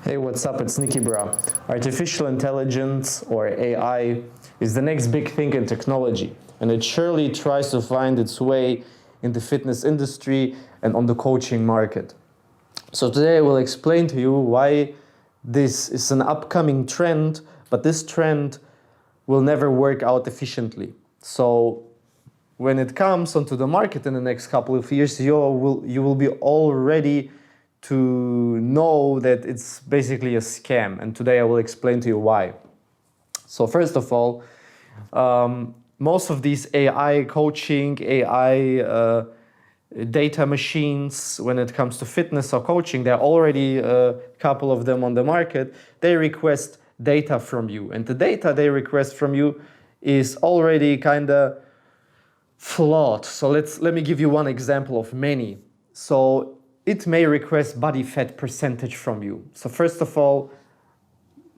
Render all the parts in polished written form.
Hey, what's up? It's NIKIBRAH. Artificial intelligence, or AI, is the next big thing in technology, and it surely tries to find its way in the fitness industry and on the coaching market. So today I will explain to you why this is an upcoming trend, but this trend will never work out efficiently. So when it comes onto the market in the next couple of years, you will be all ready to know that it's basically a scam. And today I will explain to you why. So first of all, most of these AI coaching, AI data machines, when it comes to fitness or coaching, there are already a couple of them on the market. They request data from you, and the data they request from you is already kind of flawed. So let me give you one example of many. So it may request body fat percentage from you. So first of all,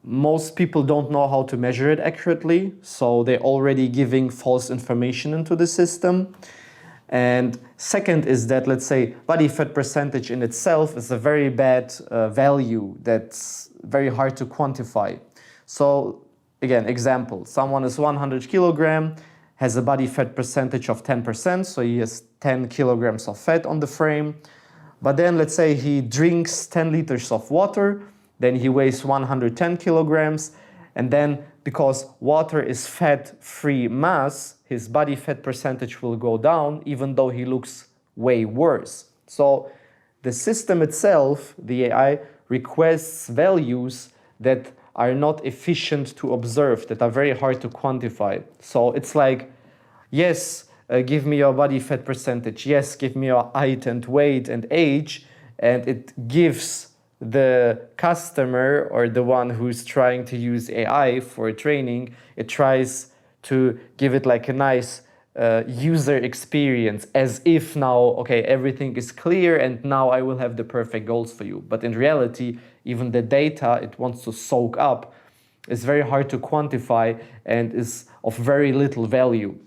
most people don't know how to measure it accurately, so they're already giving false information into the system. And second is that, let's say, body fat percentage in itself is a very bad value that's very hard to quantify. So again, example, someone is 100 kilogram, has a body fat percentage of 10%, so he has 10 kilograms of fat on the frame. But then let's say he drinks 10 liters of water, then he weighs 110 kilograms, and then because water is fat-free mass, his body fat percentage will go down, even though he looks way worse. So the system itself, the AI, requests values that are not efficient to observe, that are very hard to quantify. So it's like, yes, give me your body fat percentage, yes, give me your height and weight and age, and it gives the customer or the one who's trying to use AI for training, it tries to give it like a nice user experience, as if now, okay, everything is clear and now I will have the perfect goals for you. But in reality, even the data it wants to soak up is very hard to quantify and is of very little value.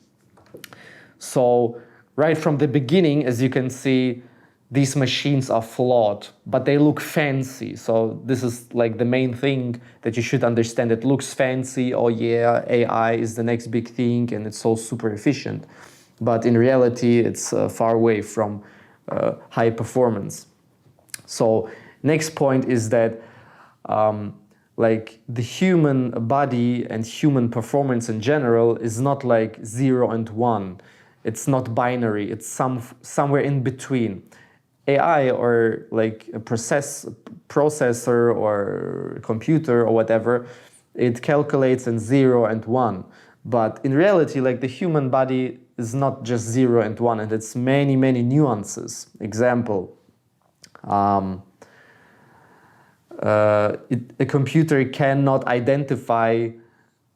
So right from the beginning, as you can see, these machines are flawed, but they look fancy. So this is like the main thing that you should understand. It looks fancy. Oh yeah, AI is the next big thing and it's so super efficient. But in reality, it's far away from high performance. So next point is that like the human body and human performance in general is not like 0 and 1. It's not binary. It's somewhere in between. AI or like a processor or computer or whatever, it calculates in 0 and 1. But in reality, like the human body is not just 0 and 1, and it's many, many nuances. Example, a computer cannot identify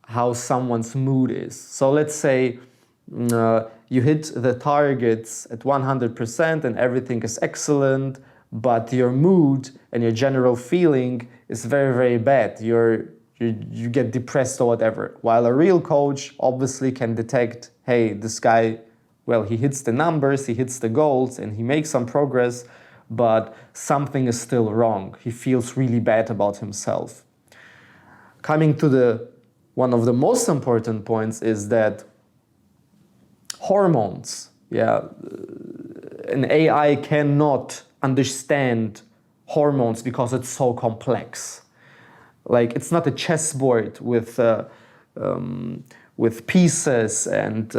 how someone's mood is. So let's say you hit the targets at 100% and everything is excellent, but your mood and your general feeling is very, very bad. You get depressed or whatever. While a real coach obviously can detect, hey, this guy, well, he hits the numbers, he hits the goals, and he makes some progress, but something is still wrong. He feels really bad about himself. Coming to one of the most important points is that hormones, an AI cannot understand hormones because it's so complex. Like it's not a chessboard with pieces and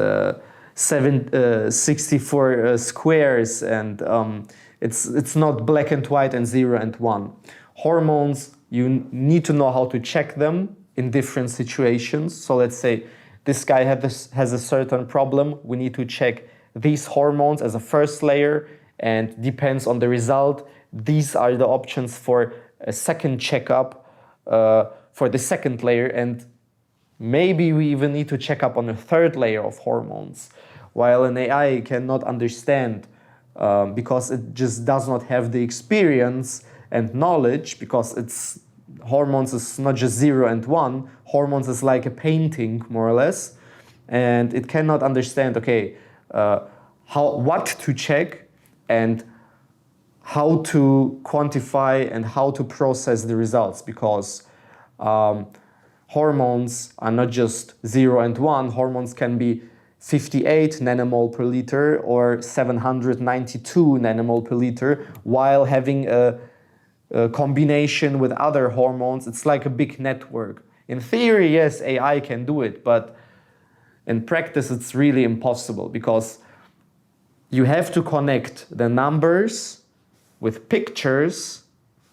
64 squares, and it's not black and white and 0 and 1. Hormones, you need to know how to check them in different situations. So let's say this guy has a certain problem. We need to check these hormones as a first layer, and depends on the result. These are the options for a second checkup for the second layer, and maybe we even need to check up on a third layer of hormones. While an AI cannot understand because it just does not have the experience and knowledge, because hormones is not just 0 and 1. Hormones is like a painting, more or less, and it cannot understand, okay, what to check and how to quantify and how to process the results, because hormones are not just 0 and 1. Hormones can be 58 nanomole per liter or 792 nanomole per liter, while having a combination with other hormones. It's like a big network. In theory, yes, AI can do it, but in practice, it's really impossible, because you have to connect the numbers with pictures,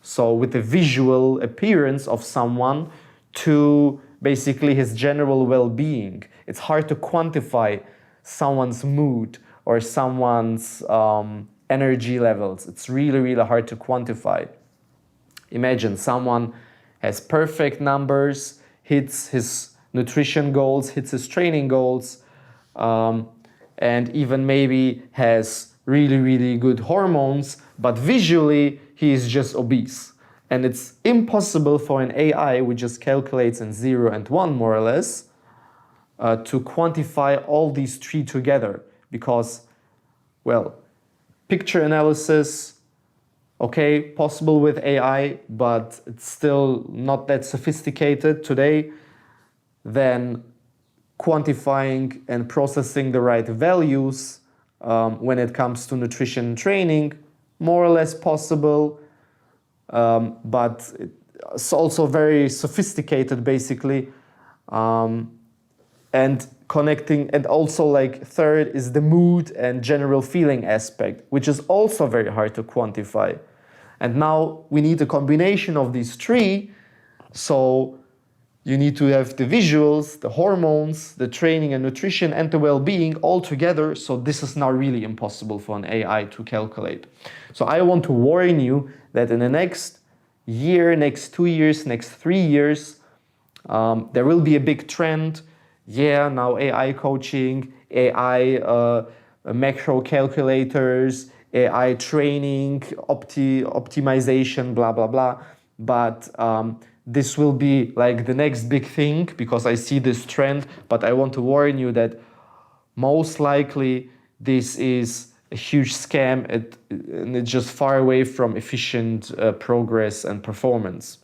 so with the visual appearance of someone, to basically his general well-being. It's hard to quantify someone's mood or someone's energy levels. It's really, really hard to quantify. Imagine someone has perfect numbers, hits his nutrition goals, hits his training goals, and even maybe has really, really good hormones, but visually he is just obese. And it's impossible for an AI, which just calculates in 0 and 1 more or less, to quantify all these three together, because, well, picture analysis, okay, possible with AI, but it's still not that sophisticated today. Then quantifying and processing the right values when it comes to nutrition training, more or less possible, but it's also very sophisticated basically. And connecting, and also like third is the mood and general feeling aspect, which is also very hard to quantify. And now we need a combination of these three. So you need to have the visuals, the hormones, the training and nutrition, and the well-being all together. So this is now really impossible for an AI to calculate. So I want to warn you that in the next year, next 2 years, next 3 years, there will be a big trend. Yeah, now AI coaching, AI macro calculators, AI training, optimization, blah, blah, blah. But this will be like the next big thing, because I see this trend. But I want to warn you that most likely this is a huge scam, and it's just far away from efficient progress and performance.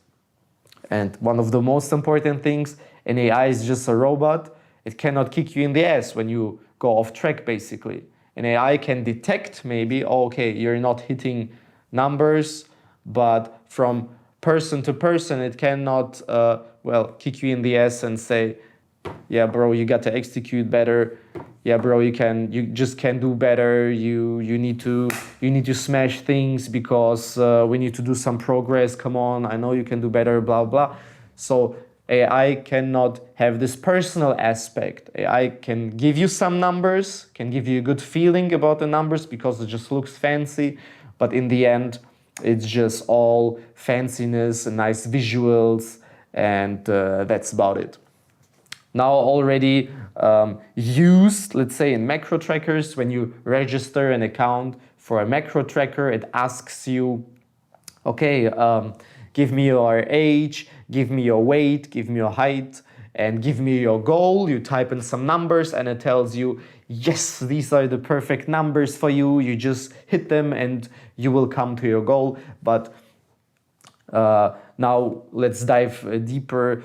And one of the most important things, an AI is just a robot. It cannot kick you in the ass when you go off track, basically. An AI can detect maybe, oh, okay, you're not hitting numbers, but from person to person, it cannot, well, kick you in the ass and say, yeah, bro, you got to execute better. Yeah, bro, you just can do better. You need to smash things, because we need to do some progress. Come on, I know you can do better, blah, blah. So AI cannot have this personal aspect. AI can give you some numbers, can give you a good feeling about the numbers because it just looks fancy, but in the end, it's just all fanciness and nice visuals, and that's about it. Now already used, let's say in macro trackers, when you register an account for a macro tracker, it asks you, okay, give me your age, give me your weight, give me your height, and give me your goal. You type in some numbers and it tells you, yes, these are the perfect numbers for you. You just hit them and you will come to your goal. But now let's dive deeper.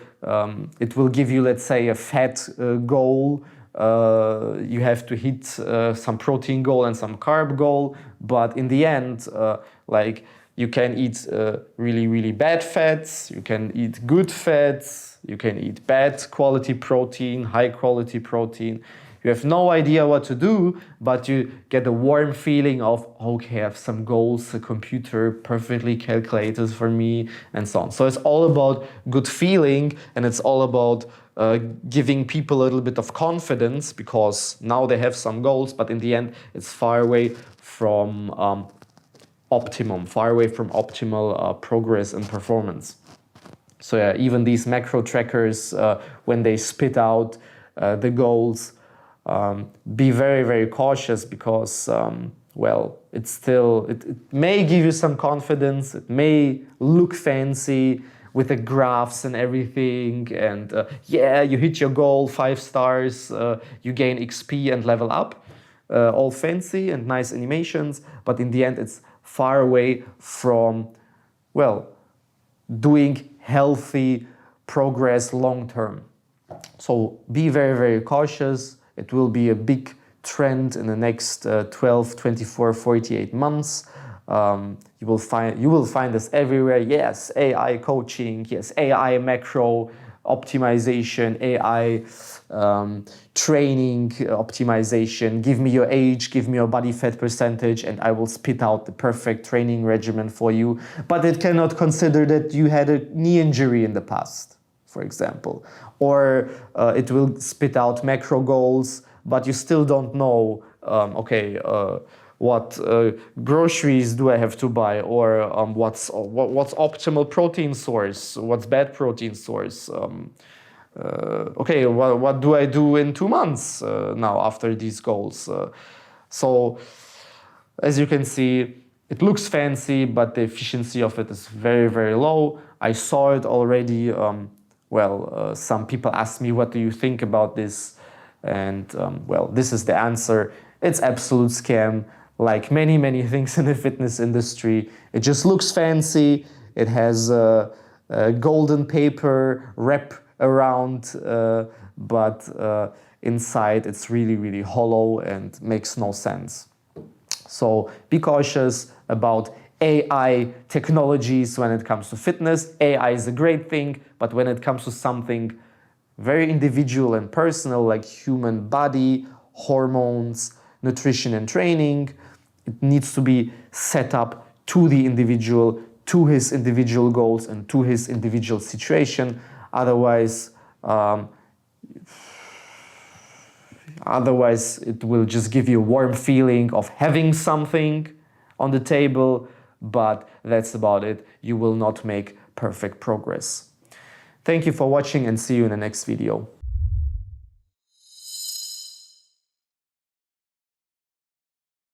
It will give you, let's say, a fat goal. You have to hit some protein goal and some carb goal. But in the end, like, you can eat really, really bad fats, you can eat good fats, you can eat bad quality protein, high quality protein. You have no idea what to do, but you get a warm feeling of, okay, I have some goals, a computer perfectly calculated for me, and so on. So it's all about good feeling, and it's all about giving people a little bit of confidence, because now they have some goals, but in the end, it's far away from far away from optimal progress and performance. So yeah, even these macro trackers, when they spit out the goals, be very, very cautious, because, well, it may give you some confidence, it may look fancy with the graphs and everything, and yeah, you hit your goal, 5 stars, you gain XP and level up, all fancy and nice animations, but in the end it's far away from, well, doing healthy progress long term. So be very, very cautious. It will be a big trend in the next 12, 24, 48 months. You will find us everywhere. Yes, AI coaching, yes, AI macro optimization, AI training optimization. Give me your age, give me your body fat percentage, and I will spit out the perfect training regimen for you. But it cannot consider that you had a knee injury in the past, for example. Or it will spit out macro goals, but you still don't know, what groceries do I have to buy, or what's optimal protein source, what's bad protein source. What do I do in 2 months now after these goals? So as you can see, it looks fancy, but the efficiency of it is very, very low. I saw it already. Some people ask me, what do you think about this? And this is the answer. It's absolute scam. Like many, many things in the fitness industry, it just looks fancy. It has a golden paper wrap around, but inside it's really, really hollow and makes no sense. So be cautious about AI technologies when it comes to fitness. AI is a great thing, but when it comes to something very individual and personal, like human body, hormones, nutrition and training, it needs to be set up to the individual, to his individual goals and to his individual situation. Otherwise, it will just give you a warm feeling of having something on the table, but that's about it. You will not make perfect progress. Thank you for watching and see you in the next video.